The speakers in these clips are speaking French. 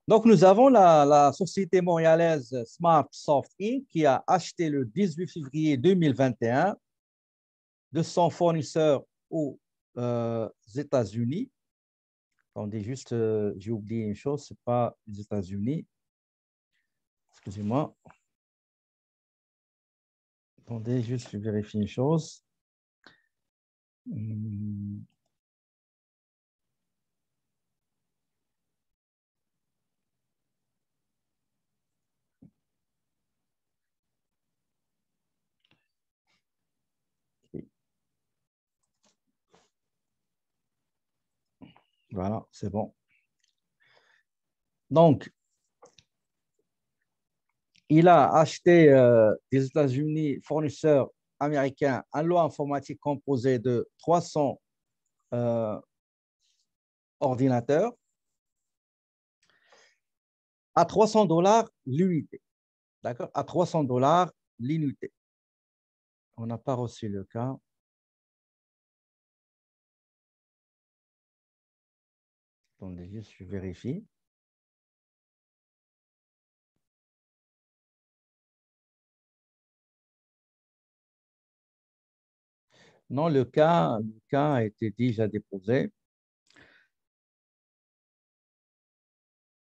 Donc, nous avons la société montréalaise Smart Soft Inc. qui a acheté le 18 février 2021 de son fournisseur aux États-Unis. Attendez, juste, j'ai oublié une chose, ce n'est pas les États-Unis. Excusez-moi. Attendez, juste, je vérifie une chose. Hmm. Voilà, c'est bon. Donc, il a acheté des États-Unis, fournisseurs américains, un lot informatique composé de 300 euh, ordinateurs à 300 dollars l'unité. D'accord? À 300 dollars l'unité. On n'a pas reçu le cas. Attendez, juste, je vérifie. Non, le cas a été déjà déposé.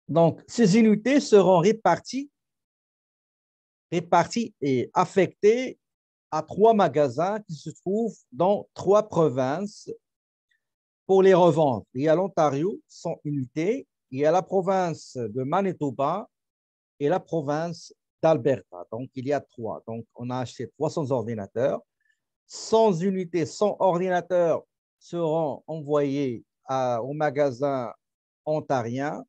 Donc, ces unités seront réparties et affectées à 3 magasins qui se trouvent dans 3 provinces pour les revendre. Il y a l'Ontario, 100 unités, il y a la province de Manitoba et la province d'Alberta. Donc, il y a 3. Donc, on a acheté 300 ordinateurs. 100 unités, 100 ordinateurs seront envoyés au magasin ontarien.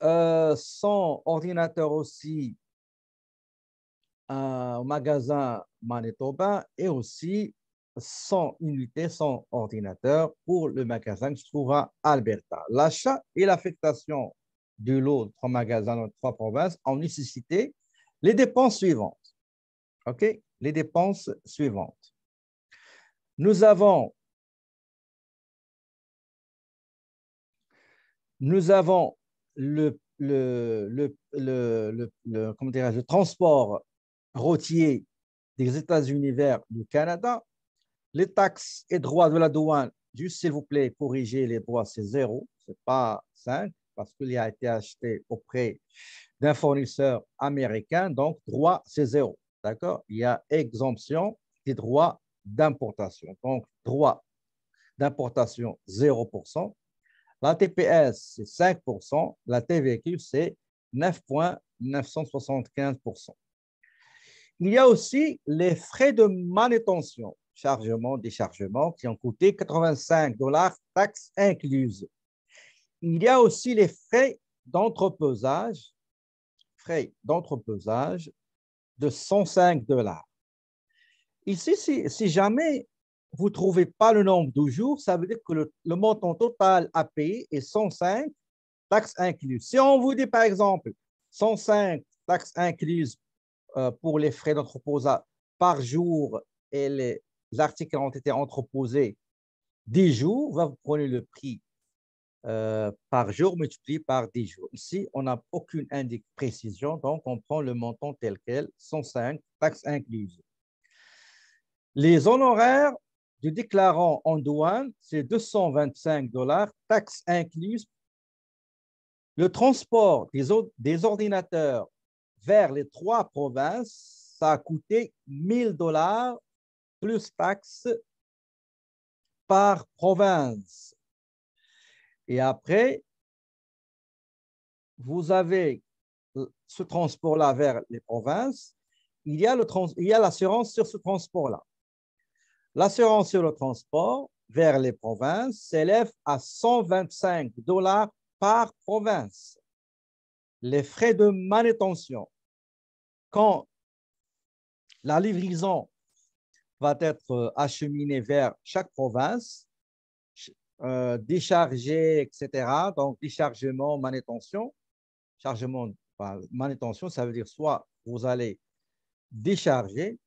100 ordinateurs aussi au magasin Manitoba et aussi 100 unités, 100 ordinateurs pour le magasin qui se trouve à Alberta. L'achat et l'affectation de lot de 3 magasins dans 3 provinces ont nécessité les dépenses suivantes. OK? Les dépenses suivantes. Nous avons comment dirais-je, le transport routier des États-Unis vers le Canada. Les taxes et droits de la douane, juste s'il vous plaît, corrigez les droits, c'est 0, ce n'est pas 5, parce qu'il a été acheté auprès d'un fournisseur américain, donc droit, c'est 0. D'accord? Il y a exemption des droits d'importation. Donc, droit d'importation, 0%. La TPS, c'est 5%. La TVQ, c'est 9,975%. Il y a aussi les frais de manutention, chargement, déchargement, qui ont coûté 85 dollars, taxes incluses. Il y a aussi les frais d'entrepesage de 105 dollars. Ici, si jamais vous ne trouvez pas le nombre de jours, ça veut dire que le montant total à payer est 105 taxes incluses. Si on vous dit, par exemple, 105 taxes incluses pour les frais d'entreposage par jour et les articles ont été entreposés 10 jours, vous prenez le prix par jour multiplié par 10 jours. Ici, on n'a aucune précision, donc on prend le montant tel quel, 105 taxes incluses. Les honoraires du déclarant en douane, c'est 225 dollars, taxes incluses. Le transport des ordinateurs vers les 3 provinces, ça a coûté 1000 dollars plus taxes par province. Et après, vous avez ce transport-là vers les provinces. Il y a l'assurance sur ce transport-là. L'assurance sur le transport vers les provinces s'élève à 125 dollars par province. Les frais de manutention, quand la livraison va être acheminée vers chaque province, déchargée, etc. Donc, déchargement, manutention. Chargement, manutention, ça veut dire soit vous allez décharger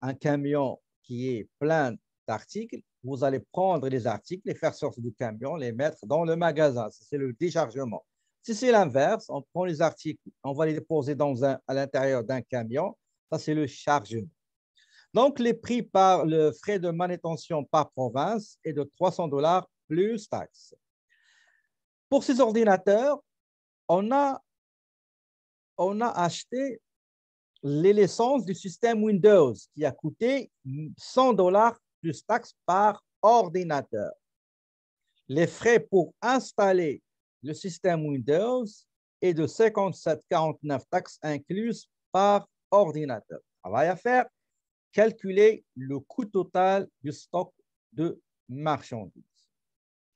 un camion qui est plein d'articles, vous allez prendre les articles, les faire sortir du camion, les mettre dans le magasin. C'est le déchargement. Si c'est l'inverse, on prend les articles, on va les déposer à l'intérieur d'un camion. Ça, c'est le chargement. Donc, les prix par le frais de manutention par province est de 300 $ plus taxes. Pour ces ordinateurs, on a, on a acheté les licences du système Windows qui a coûté 100 $ plus taxes par ordinateur. Les frais pour installer le système Windows est de 57,49 taxes incluses par ordinateur. Travail à faire, calculer le coût total du stock de marchandises.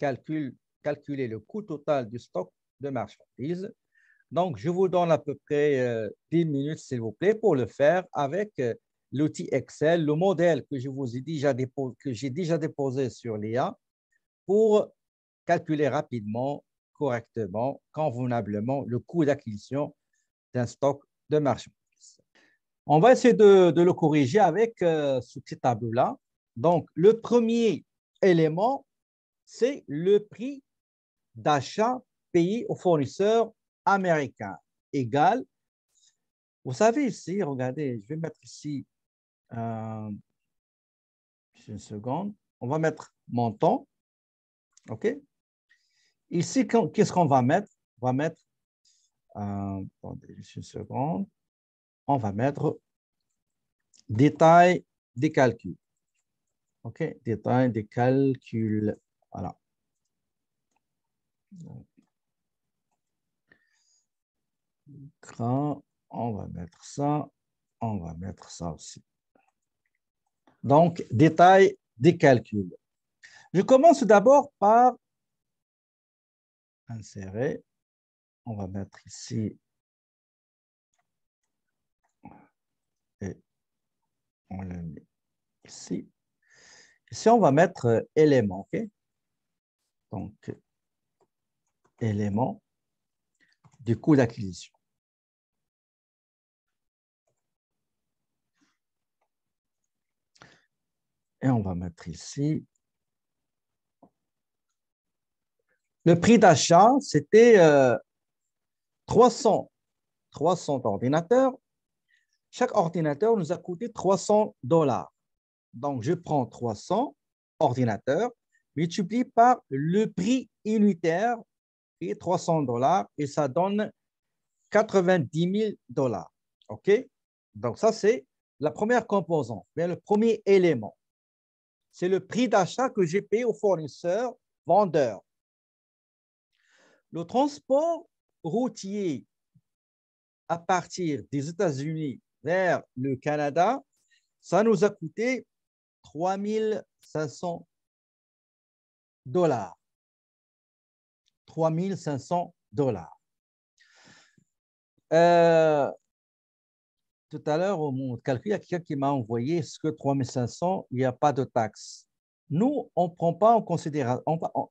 Calculer le coût total du stock de marchandises. Donc, je vous donne à peu près 10 minutes, s'il vous plaît, pour le faire avec l'outil Excel, le modèle que je vous ai que j'ai déjà déposé sur l'IA pour calculer rapidement, correctement, convenablement le coût d'acquisition d'un stock de marchandises. On va essayer de le corriger avec ce petit tableau-là. Donc, le premier élément, c'est le prix d'achat payé au fournisseur américain égal. Vous savez ici, regardez, je vais mettre ici une seconde. On va mettre montant. OK? Ici, qu'est-ce qu'on va mettre? On va mettre, attendez, juste une seconde. On va mettre détail des calculs. OK? Détail des calculs. Voilà. Grand, on va mettre ça. On va mettre ça aussi. Donc, détail des calculs. Je commence d'abord par insérer. On va mettre ici et on le met ici. Ici, on va mettre élément. OK? Donc, élément du coût d'acquisition. Et on va mettre ici. Le prix d'achat, c'était 300 ordinateurs. Chaque ordinateur nous a coûté 300 $. Donc, je prends 300 ordinateurs, multiplie par le prix unitaire, qui est 300 $, et ça donne 90 000 $. OK? Donc, ça, c'est la première composante, bien le premier élément. C'est le prix d'achat que j'ai payé au fournisseur vendeur. Le transport routier à partir des États-Unis vers le Canada, ça nous a coûté 3 500 $. 3 500 $. Tout à l'heure, au mon calcul, il y a quelqu'un qui m'a envoyé ce que 3 500, il n'y a pas de taxe. Nous, on ne prend pas en considération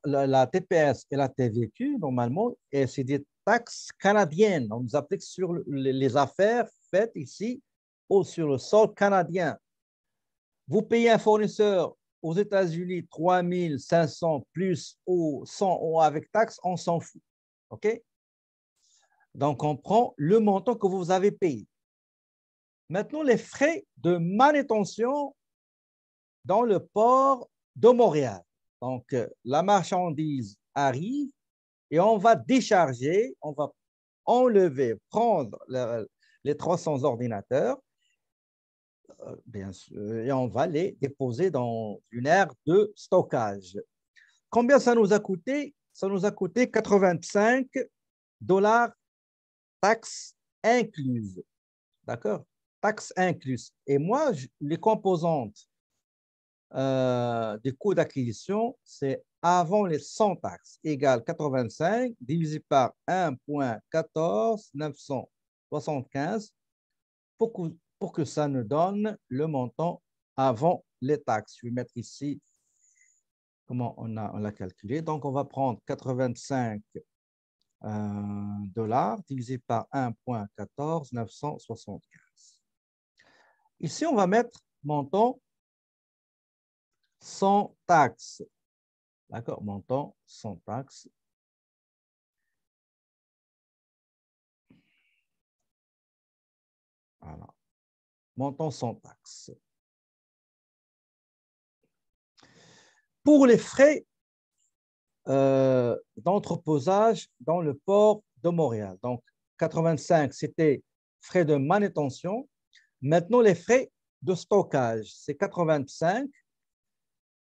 la TPS et la TVQ, normalement, et c'est des taxes canadiennes. On nous applique sur les affaires faites ici ou sur le sol canadien. Vous payez un fournisseur aux États-Unis 3 500 plus ou 100 ou avec taxe, on s'en fout. OK? Donc, on prend le montant que vous avez payé. Maintenant, les frais de manutention dans le port de Montréal. Donc, la marchandise arrive et on va décharger, on va enlever, prendre les 300 ordinateurs, bien sûr, et on va les déposer dans une aire de stockage. Combien ça nous a coûté? Ça nous a coûté 85 $ taxes incluses. D'accord? Taxes incluses. Et moi, les composantes des coûts d'acquisition, c'est avant les 100 taxes, égale 85 divisé par 1,14975 pour que ça nous donne le montant avant les taxes. Je vais mettre ici comment on l'a calculé. Donc, on va prendre 85 $ divisé par 1,14975. Ici, on va mettre montant sans taxes. D'accord, montant sans taxes. Voilà. Montant sans taxe. Pour les frais d'entreposage dans le port de Montréal. Donc, 85, c'était frais de manutention. Maintenant, les frais de stockage, c'est 85,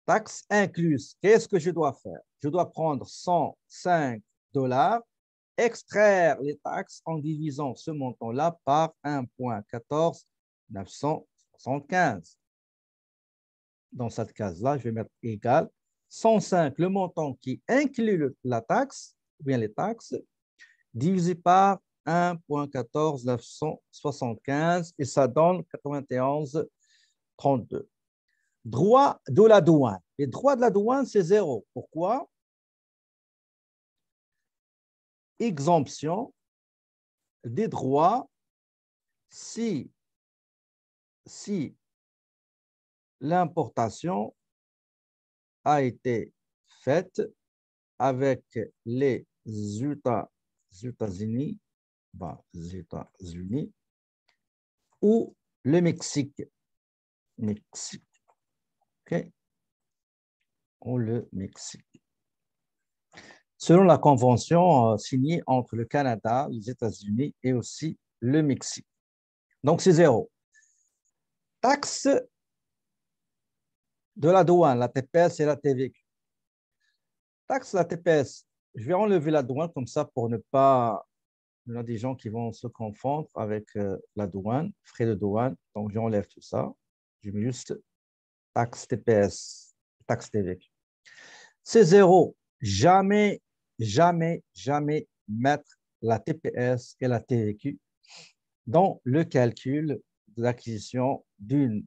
taxes incluses. Qu'est-ce que je dois faire? Je dois prendre 105 $, extraire les taxes en divisant ce montant-là par 1,14 975. Dans cette case-là, je vais mettre égal 105, le montant qui inclut la taxe, ou bien les taxes, divisé par 1,14 975 et ça donne 91,32. Droit de la douane. Les droits de la douane, c'est zéro. Pourquoi? Exemption des droits si l'importation a été faite avec les États-Unis, ou le Mexique. Okay. Ou le Mexique. Selon la convention signée entre le Canada, les États-Unis et aussi le Mexique. Donc, c'est zéro. Taxe de la douane, la TPS et la TVQ. Taxe de la TPS, je vais enlever la douane comme ça pour ne pas... Il y a des gens qui vont se confondre avec la douane, frais de douane. Donc, j'enlève tout ça. Je mets juste taxe TPS, taxe TVQ. C'est zéro. Jamais, jamais, jamais mettre la TPS et la TVQ dans le calcul de l'acquisition d'une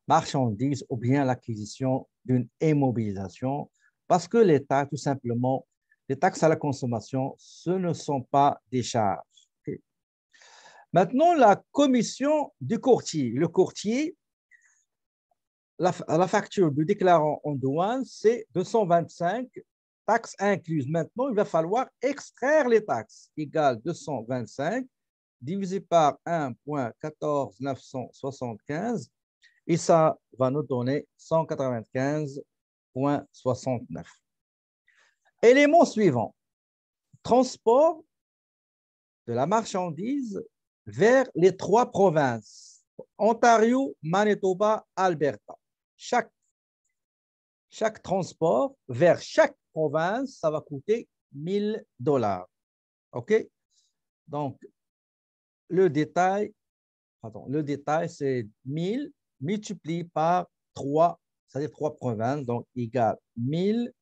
marchandise ou bien l'acquisition d'une immobilisation parce que l'État, tout simplement, les taxes à la consommation, ce ne sont pas des charges. Okay. Maintenant, la commission du courtier. Le courtier, la facture du déclarant en douane, c'est 225 taxes incluses. Maintenant, il va falloir extraire les taxes égales 225 divisé par 1,14 975 et ça va nous donner 195,69. Élément suivant, transport de la marchandise vers les 3 provinces, Ontario, Manitoba, Alberta. Chaque transport vers chaque province, ça va coûter 1 000 $. OK? Donc, le détail, c'est 1000 multiplié par 3, c'est-à-dire 3 provinces, donc égal 1000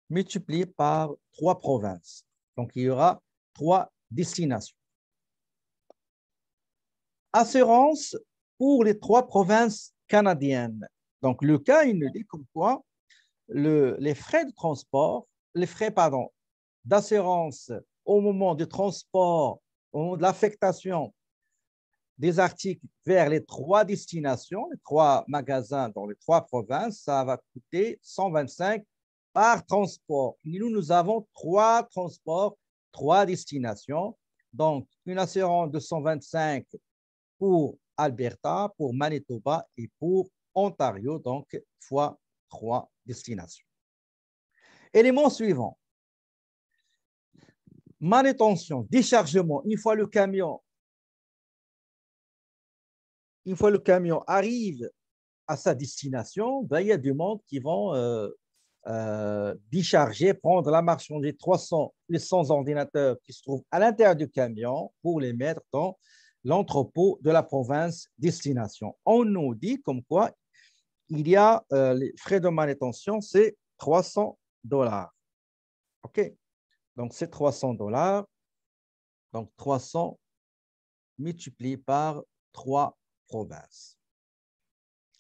multiplié par 3 provinces. Donc, il y aura 3 destinations. Assurance pour les 3 provinces canadiennes. Donc, le cas, il nous dit comme quoi les frais de transport, les frais, d'assurance au moment du transport, au moment de l'affectation des articles vers les 3 destinations, les 3 magasins dans les 3 provinces, ça va coûter 125 par transport. Nous avons 3 transports, 3 destinations. Donc, une assurance de 125 pour Alberta, pour Manitoba et pour Ontario, donc fois 3 destinations. Élément suivant. Manutention, déchargement, une fois le camion arrive à sa destination, ben, il y a du monde qui vont décharger, prendre la marchandise, les 100 ordinateurs qui se trouvent à l'intérieur du camion pour les mettre dans l'entrepôt de la province destination. On nous dit comme quoi il y a les frais de manutention, c'est 300 $. OK? Donc, c'est 300 $. Donc, 300 multiplié par 3 provinces.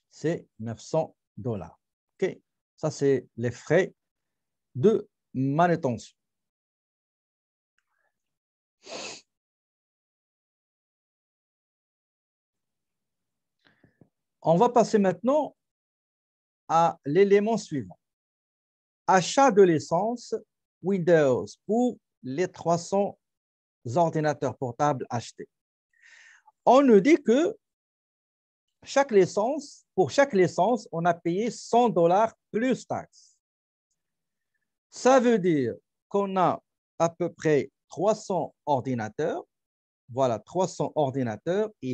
C'est 900 $. OK? Ça, c'est les frais de manutention. On va passer maintenant à l'élément suivant. Achat de l'essence Windows pour les 300 ordinateurs portables achetés. on nous dit que pour chaque licence, on a payé $100 plus taxes. Ça veut dire qu'on a à peu près 300 ordinateurs. Voilà, 300 ordinateurs. Et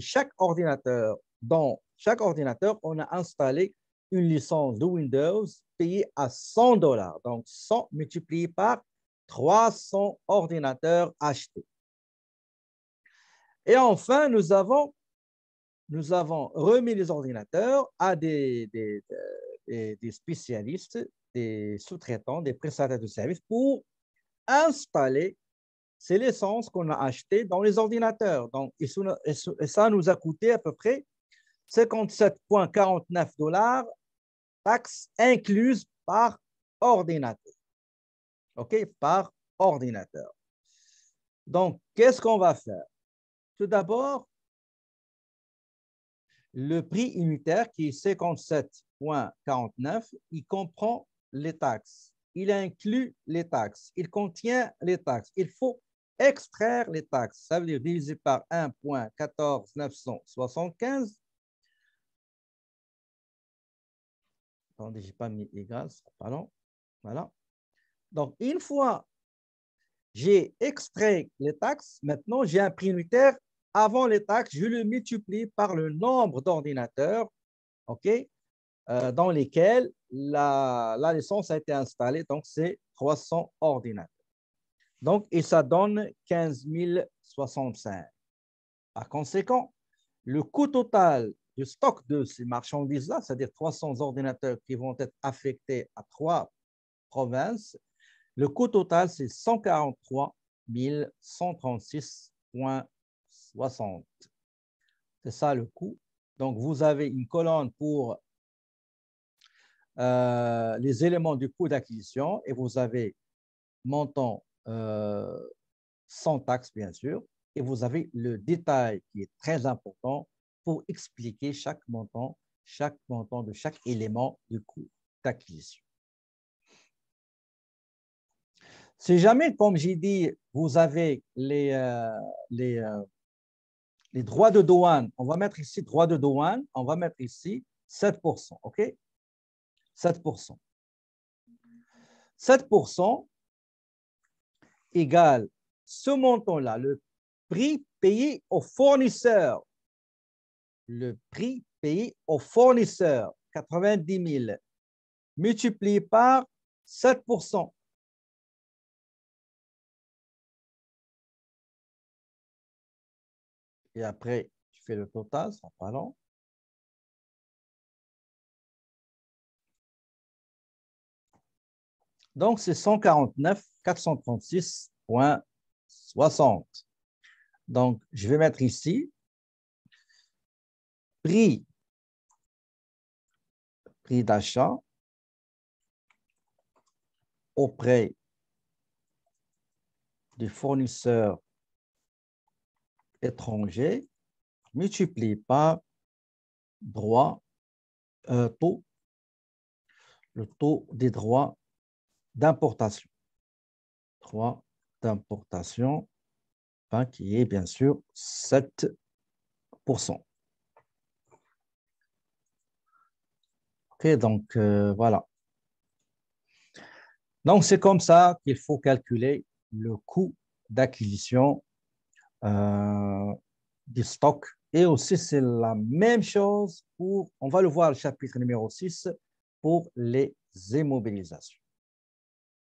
dans chaque ordinateur, on a installé une licence de Windows payée à $100. Donc, 100 multiplié par 300 ordinateurs achetés. Et enfin, nous avons remis les ordinateurs à des spécialistes, des sous-traitants, des prestataires de services pour installer ces licences qu'on a achetées dans les ordinateurs. Donc, et ça nous a coûté à peu près $57,49, taxes incluses par ordinateur. OK, par ordinateur. Donc, qu'est-ce qu'on va faire? Tout d'abord, le prix unitaire qui est 57,49, il comprend les taxes. Il inclut les taxes. Il contient les taxes. Il faut extraire les taxes. Ça veut dire diviser par 1,14975. Attendez, je n'ai pas mis égal, pardon. Voilà. Donc, une fois j'ai extrait les taxes, maintenant j'ai un prix unitaire avant les taxes, je le multiplie par le nombre d'ordinateurs, OK, dans lesquels la licence a été installée. Donc, c'est 300 ordinateurs. Donc, et ça donne 15 065. Par conséquent, le coût total du stock de ces marchandises-là, c'est-à-dire 300 ordinateurs qui vont être affectés à 3 provinces, le coût total, c'est 143 136,60. C'est ça le coût. Donc, vous avez une colonne pour les éléments du coût d'acquisition et vous avez montant sans taxe, bien sûr, et vous avez le détail qui est très important pour expliquer chaque montant de chaque élément du coût d'acquisition. Si jamais, comme j'ai dit, vous avez les droits de douane, on va mettre ici droits de douane, on va mettre ici 7%, OK? 7%. 7% égale ce montant-là, le prix payé au fournisseur. Le prix payé au fournisseur, 90 000, multiplié par 7%. Et après, je fais le total, ça pas long. Donc, c'est 149 436,60. Donc, je vais mettre ici prix d'achat auprès des fournisseurs étrangers multiplié par taux, le taux des droits d'importation. Droits d'importation, qui est bien sûr 7%. OK, donc voilà. Donc, c'est comme ça qu'il faut calculer le coût d'acquisition du stock. Et aussi, c'est la même chose on va le voir, le chapitre numéro 6, pour les immobilisations.